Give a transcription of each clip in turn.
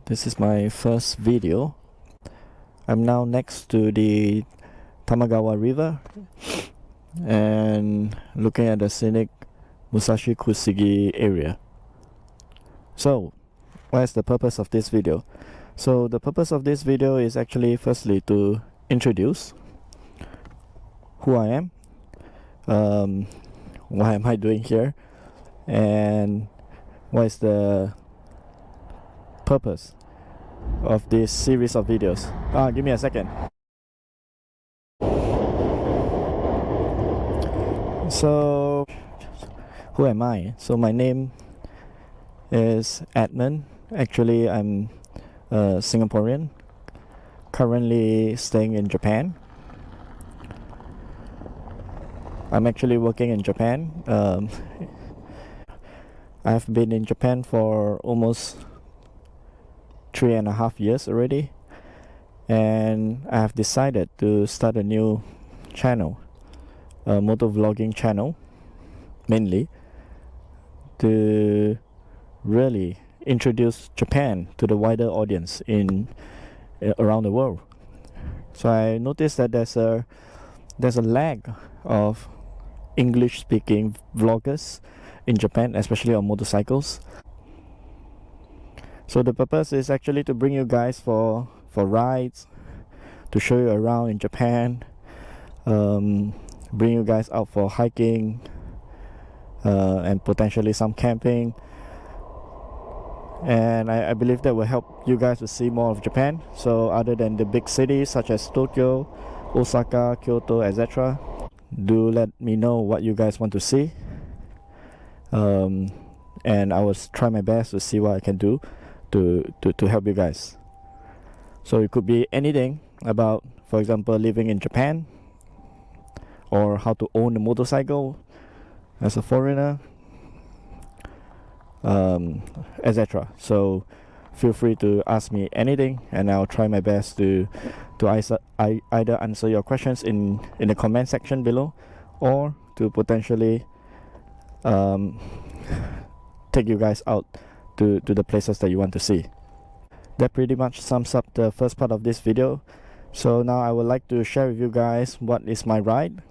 This is my first video. I'm now next to the Tamagawa River and looking at the scenic Musashi-Kosugi area. So, what is the purpose of this video? So the purpose of this video is actually firstly to introduce who I am, why am I doing here, and what is the purpose of this series of videos. Give me a second. So who am I? So my name is Edmund. Actually, I'm a Singaporean, currently staying in Japan. I'm actually working in Japan. I've been in Japan for almost 3.5 years already, and I have decided to start a new channel, a motor vlogging channel, mainly to really introduce Japan to the wider audience around the world. So I noticed that there's a lag of English speaking vloggers in Japan, especially on motorcycles. So the purpose is actually to bring you guys for rides, to show you around in Japan, bring you guys out for hiking, and potentially some camping. And I believe that will help you guys to see more of Japan. So other than the big cities such as Tokyo, Osaka, Kyoto, etc., do let me know what you guys want to see, and I will try my best to see what I can do to help you guys. So it could be anything about, for example, living in Japan, or how to own a motorcycle as a foreigner, etc. So feel free to ask me anything, and I'll try my best to either answer your questions in the comment section below, or to potentially take you guys out to the places that you want to see. That pretty much sums up the first part of this video. So now I would like to share with you guys what is my ride,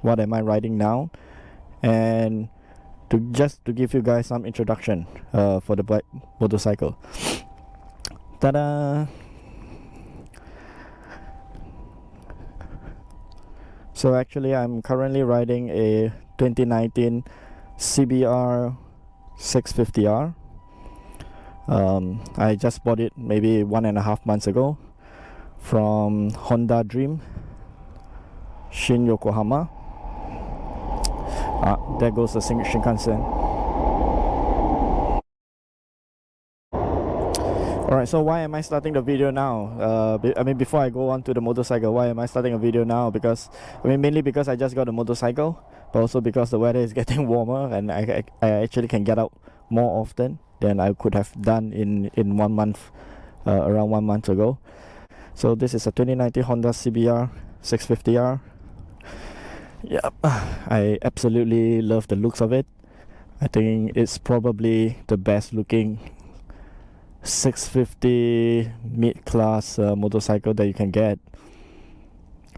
what am I riding now, and to give you guys some introduction for the bike motorcycle. Ta-da! So actually I'm currently riding a 2019 CBR650R. I just bought it maybe 1.5 months ago from Honda Dream, Shin Yokohama. There goes the Shinkansen. Alright, so why am I starting the video now? I mean, before I go on to the motorcycle, why am I starting a video now? Because, I mean, mainly because I just got a motorcycle, but also because the weather is getting warmer, and I actually can get out more often than I could have done in 1 month, around 1 month ago. So this is a 2019 Honda CBR 650R. Yep, I absolutely love the looks of it. I think it's probably the best looking 650 mid-class motorcycle that you can get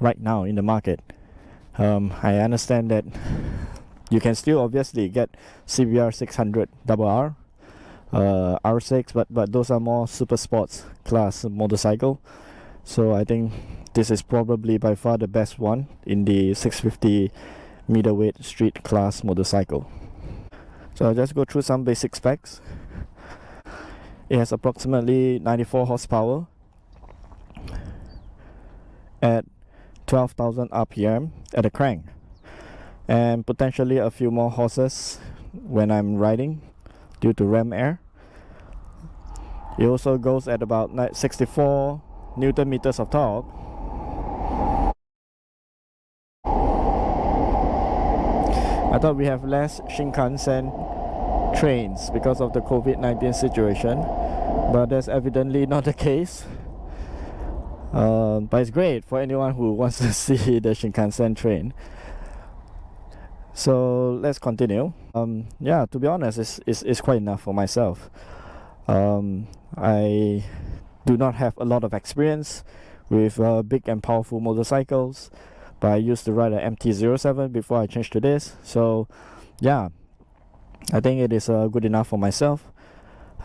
right now in the market. I understand that you can still obviously get CBR650R, R6, but those are more super sports class motorcycle. So I think this is probably by far the best one in the 650 middleweight street class motorcycle. So I'll just go through some basic specs. It has approximately 94 horsepower at 12,000 RPM at the crank, and potentially a few more horses when I'm riding due to ram air. It also goes at about 64 Newton meters of torque. I thought we have less Shinkansen trains because of the COVID-19 situation, but that's evidently not the case. But it's great for anyone who wants to see the Shinkansen train. So let's continue. Yeah, to be honest, it's quite enough for myself. I do not have a lot of experience with big and powerful motorcycles, but I used to ride an MT-07 before I changed to this. So yeah, I think it is good enough for myself.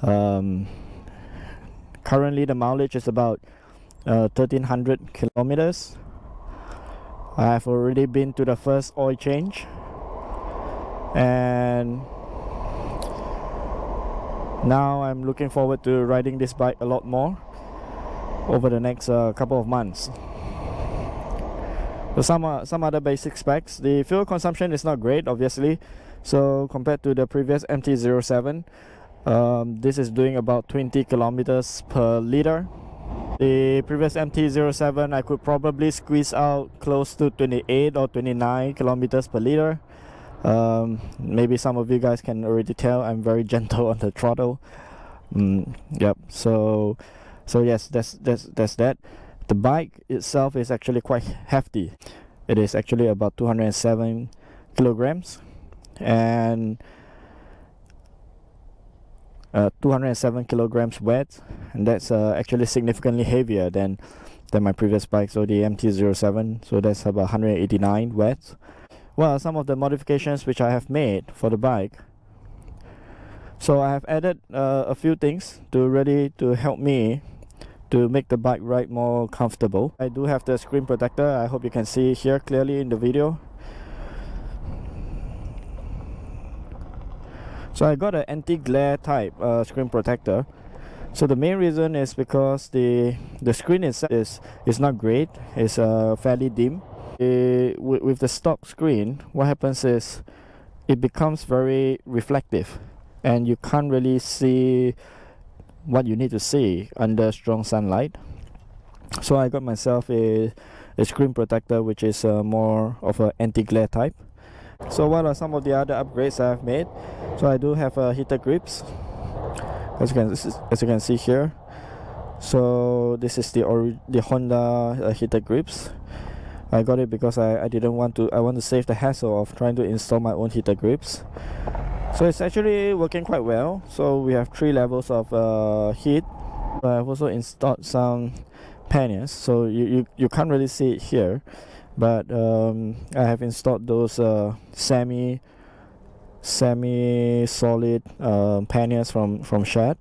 Currently the mileage is about 1300 kilometers. I've already been to the first oil change, and now I'm looking forward to riding this bike a lot more over the next couple of months. So some other basic specs. The fuel consumption is not great, obviously. So compared to the previous MT-07, this is doing about 20 kilometers per liter. The previous MT-07, I could probably squeeze out close to 28 or 29 kilometers per liter. Maybe some of you guys can already tell I'm very gentle on the throttle. Yep. So yes, that's that. The bike itself is actually quite hefty. It is actually about 207 kilograms, and 207 kilograms weight, and that's actually significantly heavier than my previous bike, so the MT-07. So that's about 189 weight. Well, some of the modifications which I have made for the bike. So I have added a few things to help me to make the bike ride more comfortable. I do have the screen protector. I hope you can see here clearly in the video. So I got an anti-glare type screen protector. So the main reason is because the screen itself is not great. It's fairly dim. With the stock screen, what happens is it becomes very reflective, and you can't really see what you need to see under strong sunlight. So I got myself a screen protector which is more of an anti-glare type. So what are some of the other upgrades I have made? So I do have heated grips, as you can see here. So this is the Honda heated grips. I got it because I want to save the hassle of trying to install my own heated grips. So it's actually working quite well. So we have 3 levels of heat. I've also installed some panniers, so you can't really see it here, but I have installed those semi-solid panniers from Shad.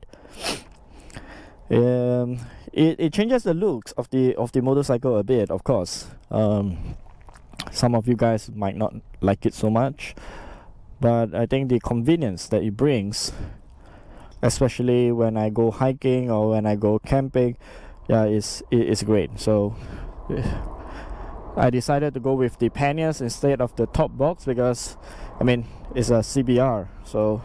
It changes the looks of the motorcycle a bit, of course. Some of you guys might not like it so much, but I think the convenience that it brings, especially when I go hiking or when I go camping, yeah, is great. So I decided to go with the panniers instead of the top box because, I mean, it's a CBR, so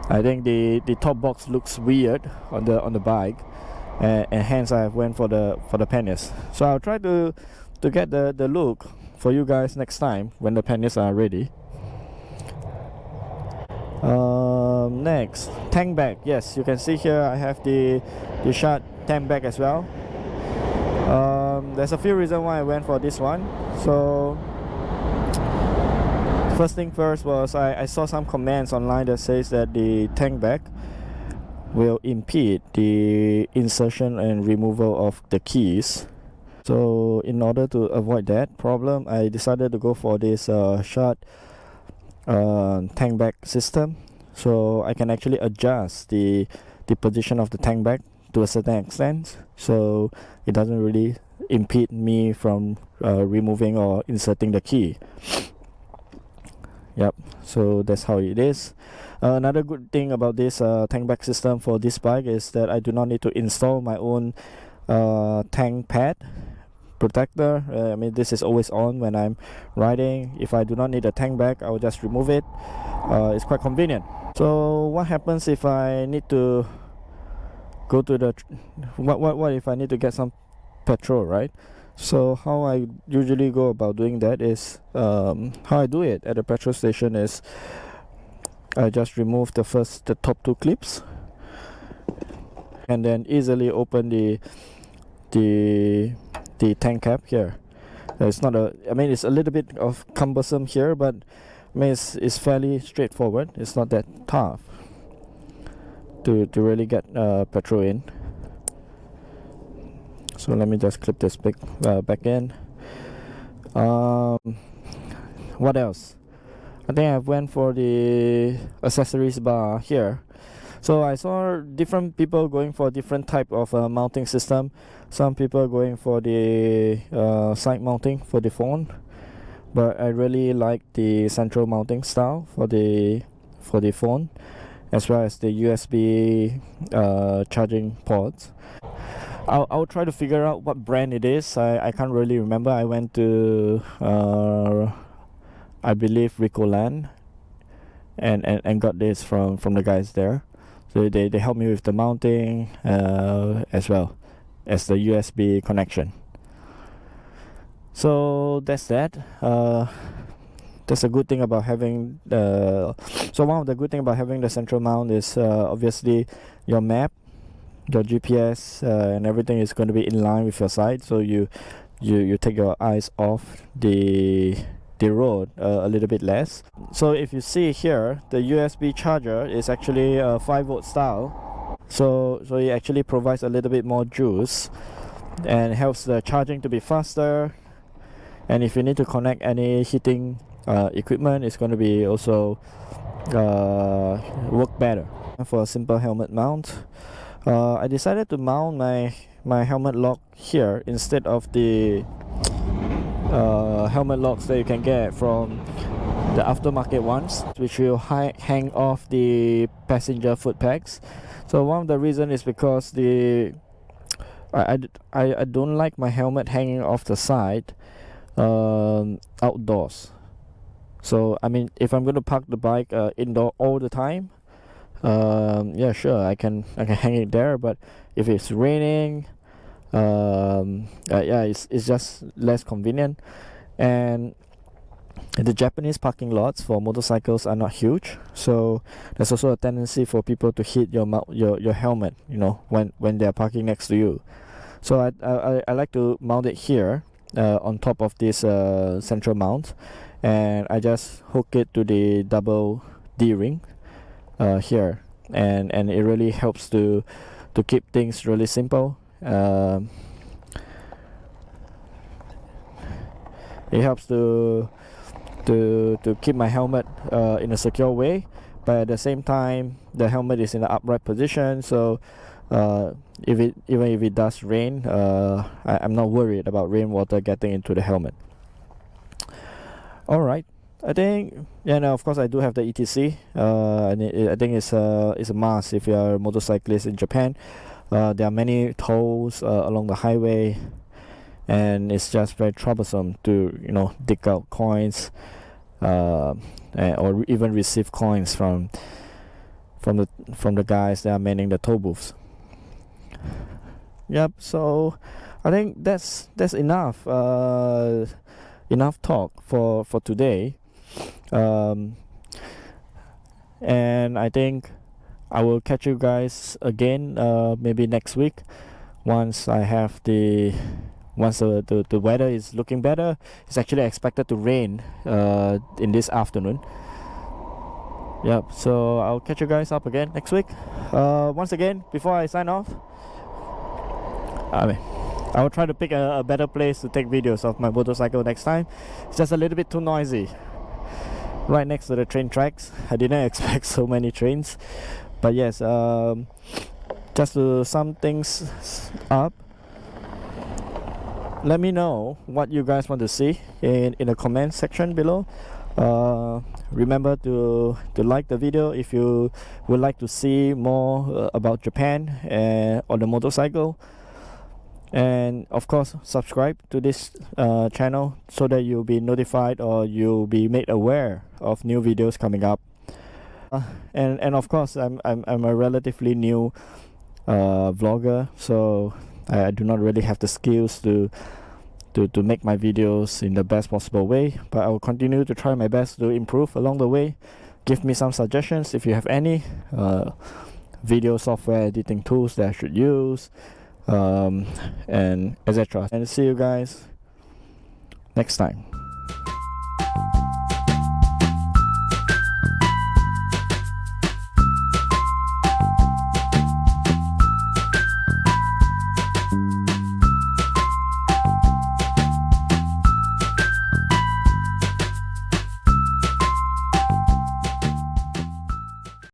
I think the top box looks weird on the bike, and hence I went for the panniers. So I'll try to get the look for you guys next time when the panniers are ready. Next, tank bag. Yes, you can see here I have the Shad tank bag as well. There's a few reasons why I went for this one. So first thing first was I saw some comments online that says that the tank bag will impede the insertion and removal of the keys. So in order to avoid that problem, I decided to go for this Shad tank bag system. So I can actually adjust the position of the tank bag to a certain extent, so it doesn't really impede me from removing or inserting the key. Yep, so that's how it is. Another good thing about this tank bag system for this bike is that I do not need to install my own tank pad protector. I mean, this is always on when I'm riding. If I do not need a tank bag, I will just remove it. It's quite convenient. So what happens if I need to go to the what if I need to get some petrol, right? So how I usually go about doing that is how I do it at the petrol station is I just remove the top 2 clips and then easily open the tank cap here. It's not it's a little bit of cumbersome here, but I mean it's fairly straightforward. It's not that tough. to really get petrol in. So let me just clip this back in. What else? I think I went for the accessories bar here. So I saw different people going for different type of mounting system. Some people going for the side mounting for the phone, but I really like the central mounting style for the phone, as well as the USB charging ports. I'll try to figure out what brand it is. I can't really remember. I went to I believe Ricoland and got this from the guys there. So they helped me with the mounting as well as the USB connection. So that's that. That's a good thing about having the. So one of the good thing about having the central mount is obviously your map, your GPS, and everything is going to be in line with your side. So you take your eyes off the road a little bit less. So if you see here, the USB charger is actually a 5-volt style. So it actually provides a little bit more juice and helps the charging to be faster. And if you need to connect any heating equipment, it's going to be also work better. For a simple helmet mount, I decided to mount my helmet lock here instead of the helmet locks that you can get from the aftermarket ones, which will hang off the passenger foot pegs. So one of the reason is because I don't like my helmet hanging off the side outdoors. So I mean, if I'm going to park the bike indoor all the time, yeah, sure, I can hang it there. But if it's raining, yeah, it's just less convenient. And the Japanese parking lots for motorcycles are not huge, so there's also a tendency for people to hit your helmet, you know, when they're parking next to you. So I like to mount it here on top of this central mount, and I just hook it to the double D ring here, and it really helps to keep things really simple. It helps to keep my helmet in a secure way, but at the same time the helmet is in an upright position, so even if it does rain, I'm not worried about rainwater getting into the helmet. Alright, I think, yeah, now of course I do have the ETC, and I think it's a must if you're a motorcyclist in Japan. There are many tolls along the highway, and it's just very troublesome to, you know, dig out coins or even receive coins from the guys that are manning the toll booths. Yep, so I think that's enough enough talk for today, and I think I will catch you guys again maybe next week once the weather is looking better. It's actually expected to rain in this afternoon. Yep, so I'll catch you guys up again next week. Once again, before I sign off, I will try to pick a better place to take videos of my motorcycle next time. It's just a little bit too noisy right next to the train tracks. I didn't expect so many trains, but yes, just to sum things up, let me know what you guys want to see in the comment section below. Remember to like the video if you would like to see more about Japan on the motorcycle, and of course subscribe to this channel so that you'll be notified or you'll be made aware of new videos coming up. And of course I'm a relatively new vlogger, so I do not really have the skills to make my videos in the best possible way, but I will continue to try my best to improve along the way. Give me some suggestions if you have any video software editing tools that I should use, and etc. And see you guys next time.